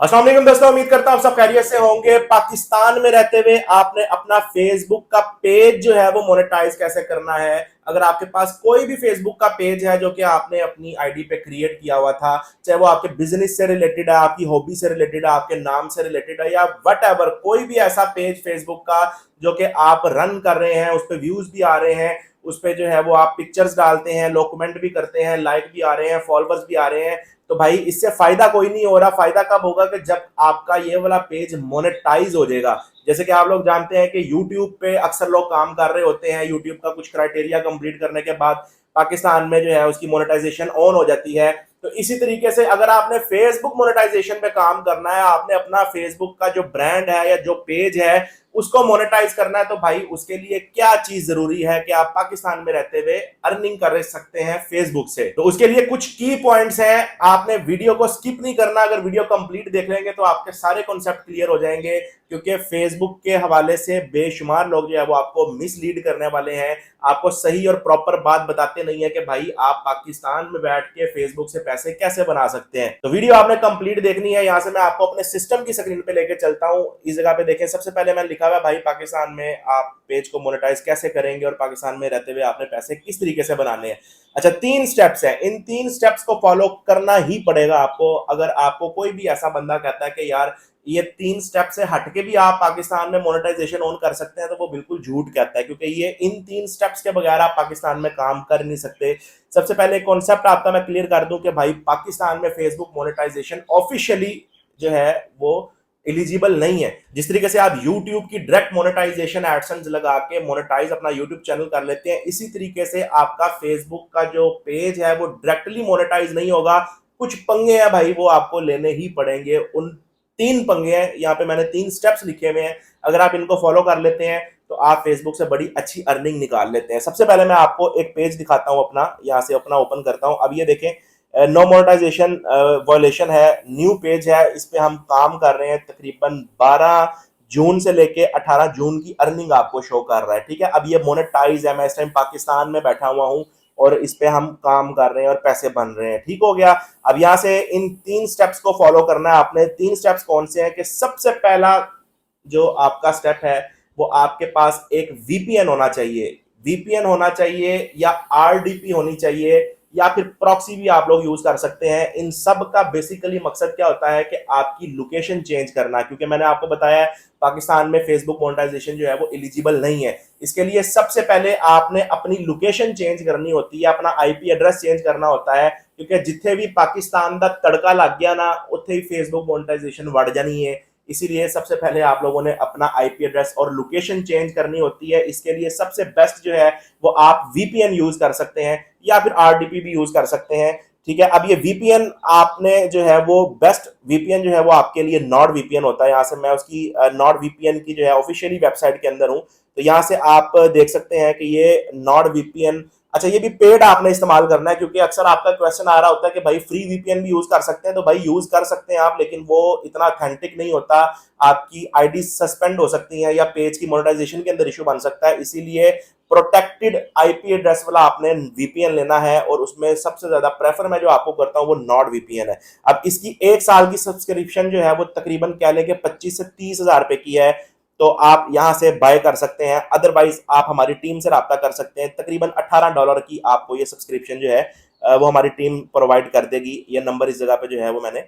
अस्सलाम वालेकुम दोस्तों, उम्मीद करता हूं आप सब खैरियत से होंगे। पाकिस्तान में रहते हुए आपने अपना फेसबुक का पेज जो है वो मोनेटाइज कैसे करना है। अगर आपके पास कोई भी फेसबुक का पेज है जो कि आपने अपनी आईडी पे क्रिएट किया हुआ था, चाहे वो आपके बिजनेस से रिलेटेड है, आपकी हॉबी से रिलेटेड है, आपके नाम से रिलेटेड है, या वट कोई भी ऐसा पेज फेसबुक का जो कि आप रन कर रहे हैं, उस पर व्यूज भी आ रहे हैं, उस पर जो है वो आप पिक्चर्स डालते हैं, लोग कमेंट भी करते हैं, लाइक भी आ रहे हैं, फॉलोअर्स भी आ रहे हैं, तो भाई इससे फायदा कोई नहीं हो रहा। फायदा कब होगा कि जब आपका ये वाला पेज मोनेटाइज हो जाएगा। जैसे कि आप लोग जानते हैं कि YouTube पे अक्सर लोग काम कर रहे होते हैं, YouTube का कुछ क्राइटेरिया कंप्लीट करने के बाद पाकिस्तान में जो है उसकी मोनेटाइजेशन ऑन हो जाती है। तो इसी तरीके से अगर आपने फेसबुक मोनेटाइजेशन पे काम करना है, आपने अपना फेसबुक का जो ब्रांड है या जो पेज है उसको मोनेटाइज करना है, तो भाई उसके लिए क्या चीज जरूरी है कि आप पाकिस्तान में रहते हुए अर्निंग कर सकते हैं फेसबुक से। तो उसके लिए कुछ की पॉइंट्स हैं, आपने वीडियो को स्किप नहीं करना। अगर वीडियो कंप्लीट देख लेंगे तो आपके सारे कॉन्सेप्ट क्लियर हो जाएंगे, क्योंकि फेसबुक के हवाले से बेशुमार लोग जो है वो आपको मिसलीड करने वाले हैं, आपको सही और प्रॉपर बात बताते नहीं है कि भाई आप पाकिस्तान में बैठ के फेसबुक से पैसे कैसे बना सकते हैं। तो वीडियो आपने कंप्लीट देखनी है। यहां से मैं आपको अपने सिस्टम की स्क्रीन पे लेके चलता हूं। इस जगह पे देखें, सबसे पहले मैंने लिखा हुआ भाई पाकिस्तान में आप पेज को मोनेटाइज कैसे करेंगे और पाकिस्तान में रहते हुए आपने पैसे किस तरीके से बनाने हैं। अच्छा, 3 स्टेप्स हैं, इन 3 स्टेप्स को फॉलो करना ही पड़ेगा आपको। अगर आपको कोई भी ऐसा बंदा कहता है कि यार ये 3 स्टेप से हटके भी आप पाकिस्तान में मोनेटाइजेशन ऑन कर सकते हैं, तो वो बिल्कुल झूठ कहता है, क्योंकि ये इन 3 स्टेप्स के बगैर आप पाकिस्तान में काम कर नहीं सकते। सबसे पहले कॉन्सेप्ट आपका मैं क्लियर कर दूं कि भाई पाकिस्तान में फेसबुक मोनेटाइजेशन ऑफिशियली जो है वो एलिजिबल नहीं है। जिस तरीके से आप YouTube की डायरेक्ट मोनेटाइजेशन एडसेंस लगा के मोनेटाइज अपना YouTube चैनल कर लेते हैं, इसी तरीके से आपका फेसबुक का जो पेज है वो डायरेक्टली मोनेटाइज नहीं होगा। कुछ पंगे हैं भाई, वो आपको लेने ही पड़ेंगे। उन 3 पंगे हैं, यहाँ पे मैंने 3 स्टेप्स लिखे हुए हैं। अगर आप इनको फॉलो कर लेते हैं तो आप फेसबुक से बड़ी अच्छी अर्निंग निकाल लेते हैं। सबसे पहले मैं आपको एक पेज दिखाता हूं अपना, यहाँ से अपना ओपन करता हूं। अब ये देखें, नो मोनेटाइजेशन वायलेशन है, न्यू पेज है, इस पे हम काम कर रहे हैं। तकरीबन 12 जून से लेके 18 जून की अर्निंग आपको शो कर रहा है। ठीक है, अब ये मोनेटाइज है, मैं इस टाइम पाकिस्तान में बैठा हुआ हूँ और इस पे हम काम कर रहे हैं और पैसे बन रहे हैं। ठीक हो गया। अब यहाँ से इन 3 स्टेप्स को फॉलो करना है आपने। 3 स्टेप्स कौन से हैं कि सबसे पहला जो आपका स्टेप है वो आपके पास एक वीपीएन होना चाहिए। वीपीएन होना चाहिए या आरडीपी होनी चाहिए, या फिर प्रॉक्सी भी आप लोग यूज कर सकते हैं। इन सब का बेसिकली मकसद क्या होता है कि आपकी लोकेशन चेंज करना, क्योंकि मैंने आपको बताया है पाकिस्तान में फेसबुक मोनेटाइजेशन जो है वो एलिजिबल नहीं है। इसके लिए सबसे पहले आपने अपनी लोकेशन चेंज करनी होती है, अपना आईपी एड्रेस चेंज करना होता है, क्योंकि जिथे भी पाकिस्तान का तड़का लग गया ना, उत्थे ही फेसबुक मोनेटाइजेशन बढ़ जानी है। इसीलिए सबसे पहले आप लोगों ने अपना आईपी एड्रेस और लोकेशन चेंज करनी होती है। इसके लिए सबसे बेस्ट जो है वो आप वीपीएन यूज कर सकते हैं, या फिर आरडीपी भी यूज कर सकते हैं। ठीक है, अब ये वीपीएन आपने जो है वो बेस्ट वीपीएन जो है वो आपके लिए नॉर्ड वीपीएन होता है। यहाँ से मैं उसकी नॉर्ड वीपीएन की जो है ऑफिशियली वेबसाइट के अंदर हूँ, तो यहाँ से आप देख सकते हैं कि ये नॉर्ड वीपीएन, अच्छा ये भी पेड आपने इस्तेमाल करना है, क्योंकि अक्सर आपका क्वेश्चन आ रहा होता है कि भाई फ्री वीपीएन भी यूज कर सकते हैं। तो भाई यूज कर सकते हैं आप, लेकिन वो इतना ऑथेंटिक नहीं होता। आपकी आईडी सस्पेंड हो सकती है या पेज की मोनेटाइजेशन के अंदर इशू बन सकता है। इसीलिए प्रोटेक्टेड आईपी एड्रेस वाला आपने वीपीएन लेना है, और उसमें सबसे ज्यादा प्रेफर मैं जो आपको करता हूं वो नॉर्ड वीपीएन है। अब इसकी 1 साल की सब्सक्रिप्शन जो है वो तकरीबन कह लें कि 25 से 30 हजार रुपए की है, तो आप यहां से बाय कर सकते हैं। अदरवाइज आप हमारी टीम से रब्ता कर सकते हैं। तकरीबन $18 की आपको ये सब्सक्रिप्शन जो है वो हमारी टीम प्रोवाइड कर देगी। ये नंबर इस जगह पे जो है वो मैंने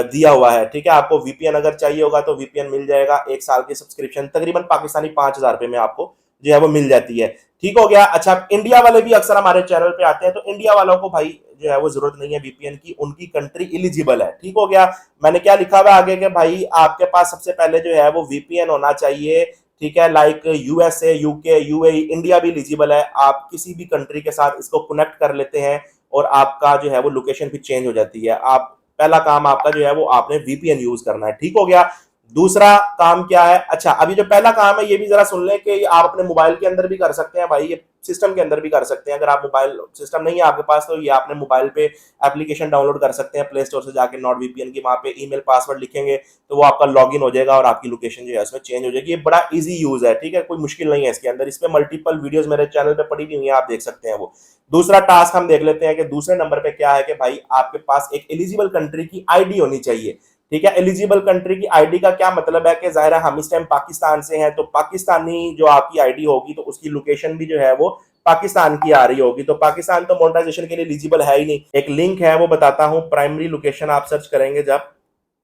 दिया हुआ है। ठीक है, आपको वीपीएन अगर चाहिए होगा तो वीपीएन मिल जाएगा। 1 साल की सब्सक्रिप्शन तकरीबन पाकिस्तानी 5,000 रुपए में आपको जो है वो मिल जाती है। ठीक हो गया। अच्छा, इंडिया वाले भी अक्सर हमारे चैनल पे आते हैं, तो इंडिया वालों को भाई जो है वो जरूरत नहीं है वीपीएन की, उनकी कंट्री एलिजिबल है। ठीक हो गया। मैंने क्या लिखा हुआ आगे कि भाई आपके पास सबसे पहले जो है वो वीपीएन होना चाहिए। ठीक है, like USA, UK, UAE, India भी एलिजिबल है। आप किसी भी कंट्री के साथ इसको कनेक्ट कर लेते हैं और आपका जो है वो लोकेशन भी चेंज हो जाती है। आप पहला काम आपका जो है वो आपने वीपीएन यूज करना है। ठीक हो गया। दूसरा काम क्या है, अच्छा अभी जो पहला काम है ये भी जरा सुन लें कि आप अपने मोबाइल के अंदर भी कर सकते हैं भाई, ये सिस्टम के अंदर भी कर सकते हैं। अगर आप मोबाइल सिस्टम नहीं है आपके पास, तो ये आपने मोबाइल पे एप्लीकेशन डाउनलोड कर सकते हैं प्ले स्टोर से जाके नॉट वीपीएन की। वहां पे ईमेल पासवर्ड लिखेंगे तो वो आपका लॉगिन हो जाएगा और आपकी लोकेशन जो है उसमें चेंज हो जाएगी। ये बड़ा इजी यूज है। ठीक है, कोई मुश्किल नहीं है इसके अंदर। इस पे मल्टीपल वीडियोस मेरे चैनल पे पड़ी हुई है, आप देख सकते हैं वो। दूसरा टास्क हम देख लेते हैं कि दूसरे नंबर पे क्या है कि भाई आपके पास एक एलिजिबल कंट्री की आईडी होनी चाहिए। ठीक है। एलिजिबल कंट्री की आईडी का क्या मतलब है कि जाहिर है हम इस टाइम पाकिस्तान से हैं, तो पाकिस्तानी जो आपकी आईडी होगी तो उसकी लोकेशन भी जो है वो पाकिस्तान की आ रही होगी। तो पाकिस्तान तो मोनेटाइजेशन के लिए एलिजिबल है ही नहीं। एक लिंक है वो बताता हूं, प्राइमरी लोकेशन आप सर्च करेंगे जब,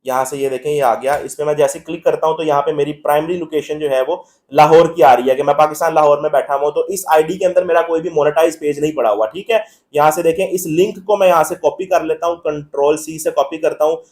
यहाँ से ये देखें ये आ गया, इसमें मैं जैसे क्लिक करता हूं तो यहाँ पे मेरी प्राइमरी लोकेशन जो है वो लाहौर की आ रही है कि मैं पाकिस्तान लाहौर में बैठा हूं। तो इस आईडी के अंदर मेरा कोई भी मोनेटाइज पेज नहीं पड़ा हुआ, ठीक है। यहाँ से देखें, इस लिंक को मैं यहाँ से कॉपी कर लेता हूँ, कंट्रोल सी से कॉपी करता हूँ।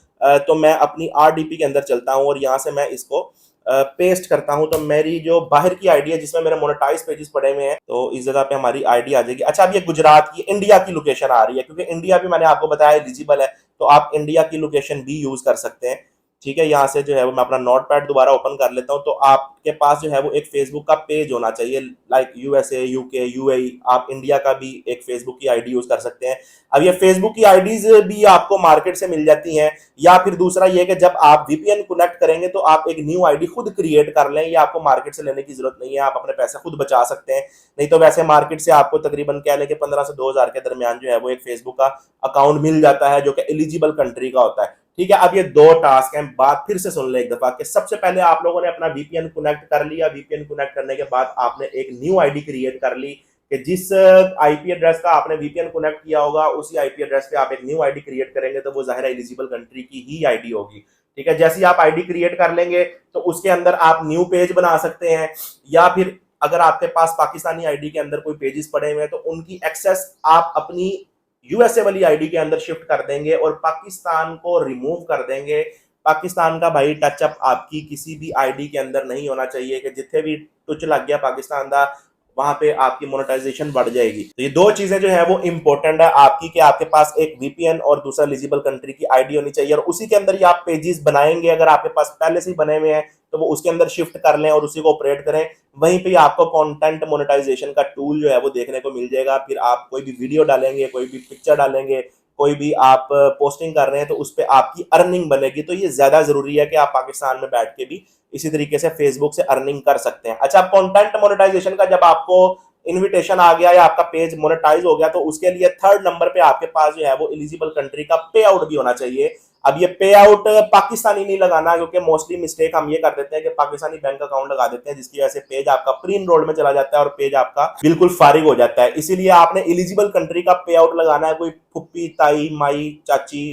तो मैं अपनी आरडीपी के अंदर चलता हूँ और यहाँ से मैं इसको पेस्ट करता हूं। तो मेरी जो बाहर की आईडी है जिसमें मेरे मोनेटाइज पेजेस पड़े हुए हैं, तो इस जगह पे हमारी आईडी आ जाएगी। अच्छा, अब ये गुजरात की, इंडिया की लोकेशन आ रही है, क्योंकि इंडिया भी मैंने आपको बताया एलिजिबल है, तो आप इंडिया की लोकेशन भी यूज कर सकते हैं, ठीक है। यहाँ से जो है वो मैं अपना नोटपैड दोबारा ओपन कर लेता हूँ। तो आपके पास जो है वो एक फेसबुक का पेज होना चाहिए, लाइक यूएसए, यूके, यूएई। आप इंडिया का भी एक फेसबुक की आईडी यूज कर सकते हैं। अब ये फेसबुक की आईडीज भी आपको मार्केट से मिल जाती हैं, या फिर दूसरा ये कि जब आप वीपीएन कनेक्ट करेंगे तो आप एक न्यू आईडी खुद क्रिएट कर लें, या आपको मार्केट से लेने की जरूरत नहीं है, आप अपने पैसे खुद बचा सकते हैं। नहीं तो वैसे मार्केट से आपको तकरीबन कह लें कि 15 से 2000 के दरमियान जो है वो एक फेसबुक का अकाउंट मिल जाता है, जो कि एलिजिबल कंट्री का होता है, ठीक है। अब ये दो टास्क हैं, बात फिर से सुन ले एक दफा कि सबसे पहले आप लोगों ने अपना वीपीएन कनेक्ट कर लिया। वीपीएन कनेक्ट करने के बाद आपने एक न्यू आईडी क्रिएट कर ली कि जिस आईपी एड्रेस का आपने वीपीएन कनेक्ट किया होगा उसी आईपी एड्रेस पे आप एक न्यू आईडी क्रिएट करेंगे, तो वो जाहिर है एलिजिबल कंट्री की ही आईडी होगी, ठीक है। जैसे ही आप आईडी क्रिएट कर लेंगे तो उसके अंदर आप न्यू पेज बना सकते हैं, या फिर अगर आपके पास पाकिस्तानी आईडी के अंदर कोई पेजेस पड़े हुए हैं तो उनकी एक्सेस आप अपनी यूएसए वाली आईडी के अंदर शिफ्ट कर देंगे और पाकिस्तान को रिमूव कर देंगे। पाकिस्तान का भाई टचअप आपकी किसी भी आईडी के अंदर नहीं होना चाहिए कि जिथे भी टच लग गया पाकिस्तान का वहां पे आपकी मोनेटाइजेशन बढ़ जाएगी। तो ये दो चीजें जो है वो इंपॉर्टेंट है आपकी, कि आपके पास एक वीपीएन और दूसरा एलिजिबल कंट्री की आईडी होनी चाहिए, और उसी के अंदर ही आप पेजेस बनाएंगे। अगर आपके पास पहले से ही बने हुए हैं तो वो उसके अंदर शिफ्ट कर लें और उसी को ऑपरेट करें। वहीं पे आपको कंटेंट मोनेटाइजेशन का टूल जो है वो देखने को मिल जाएगा। फिर आप कोई भी वीडियो डालेंगे, कोई भी पिक्चर डालेंगे, कोई भी आप पोस्टिंग कर रहे हैं तो उस पर आपकी अर्निंग बनेगी। तो ये ज्यादा जरूरी है कि आप पाकिस्तान में बैठ के भी इसी तरीके से फेसबुक से अर्निंग कर सकते हैं। अच्छा, कंटेंट मोनेटाइजेशन का जब आपको इनविटेशन आ गया या आपका पेज मोनेटाइज हो गया तो उसके लिए थर्ड नंबर पे आपके पास जो है वो एलिजिबल कंट्री का पे आउट भी होना चाहिए। अब ये पे आउट पाकिस्तानी नहीं लगाना, क्योंकि मोस्टली मिस्टेक हम ये कर देते हैं कि पाकिस्तानी बैंक अकाउंट लगा देते हैं, जिसकी वजह से पेज आपका प्री इनरोल्ड में चला जाता है और पेज आपका बिल्कुल फारिग हो जाता है। इसीलिए आपने एलिजिबल कंट्री का पे आउट लगाना है। कोई फुप्पी, ताई, माई, चाची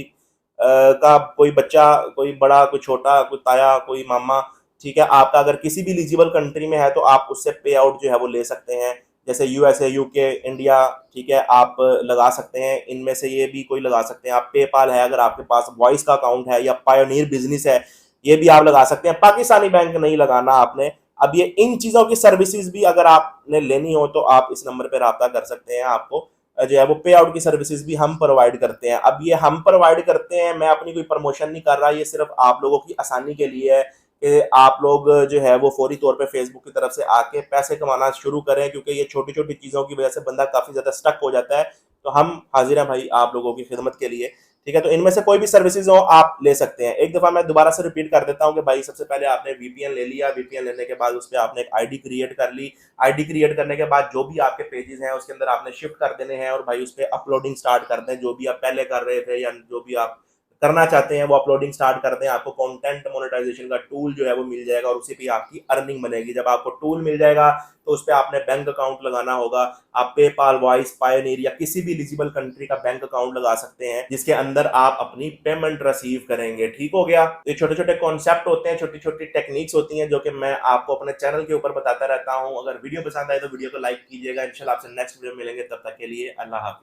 का कोई बच्चा, कोई बड़ा, कोई छोटा, कोई ताया, कोई मामा, ठीक है। आपका अगर किसी भी एलिजिबल कंट्री में है तो आप उससे पे आउट जो है वो ले सकते हैं, जैसे यूएसए, यूके, इंडिया, ठीक है। आप लगा सकते हैं, इनमें से ये भी कोई लगा सकते हैं आप। पेपाल है अगर आपके पास, वॉइस का अकाउंट है, या पायोनियर बिजनेस है, ये भी आप लगा सकते हैं। पाकिस्तानी बैंक नहीं लगाना आपने। अब ये इन चीजों की सर्विसेज भी अगर आपने लेनी हो तो आप इस नंबर पर रब्ता कर सकते हैं। आपको जो है वो पे आउट की सर्विसेज भी हम प्रोवाइड करते हैं। अब ये हम प्रोवाइड करते हैं, मैं अपनी कोई प्रमोशन नहीं कर रहा, ये सिर्फ आप लोगों की आसानी के लिए है कि आप लोग जो है वो फौरी तौर पे फेसबुक की तरफ से आके पैसे कमाना शुरू करें, क्योंकि ये छोटी छोटी चीज़ों की वजह से बंदा काफ़ी ज़्यादा स्टक हो जाता है। तो हम हाजिर हैं भाई आप लोगों की खिदमत के लिए, ठीक है। तो इनमें से कोई भी सर्विसेज हो आप ले सकते हैं। एक दफ़ा मैं दोबारा से रिपीट कर देता हूँ कि भाई सबसे पहले आपने वीपीएन ले लिया। वीपीएन लेने के बाद उस पर आपने एक आईडी क्रिएट कर ली। आईडी क्रिएट करने के बाद जो भी आपके पेजेस हैं उसके अंदर आपने शिफ्ट कर देने हैं, और भाई उस पर अपलोडिंग स्टार्ट कर दें। जो भी आप पहले कर रहे थे या जो भी आप करना चाहते हैं वो अपलोडिंग स्टार्ट कर दें। आपको कंटेंट मोनेटाइजेशन का टूल जो है वो मिल जाएगा और उसी पे आपकी अर्निंग बनेगी। जब आपको टूल मिल जाएगा तो उस पर आपने बैंक अकाउंट लगाना होगा। आप पेपाल, वॉइस, पायोनियर या किसी भी एलिजिबल कंट्री का बैंक अकाउंट लगा सकते हैं जिसके अंदर आप अपनी पेमेंट रिसीव करेंगे। ठीक हो गया। ये छोटे छोटे कॉन्सेप्ट होते हैं, छोटी छोटी टेक्निक्स होती हैं जो कि मैं आपको अपने चैनल के ऊपर बताता रहता हूँ। अगर वीडियो पसंद आए तो वीडियो को लाइक कीजिएगा। इंशाल्लाह आपसे नेक्स्ट वीडियो मिलेंगे, तब तक के लिए अल्लाह हाफिज।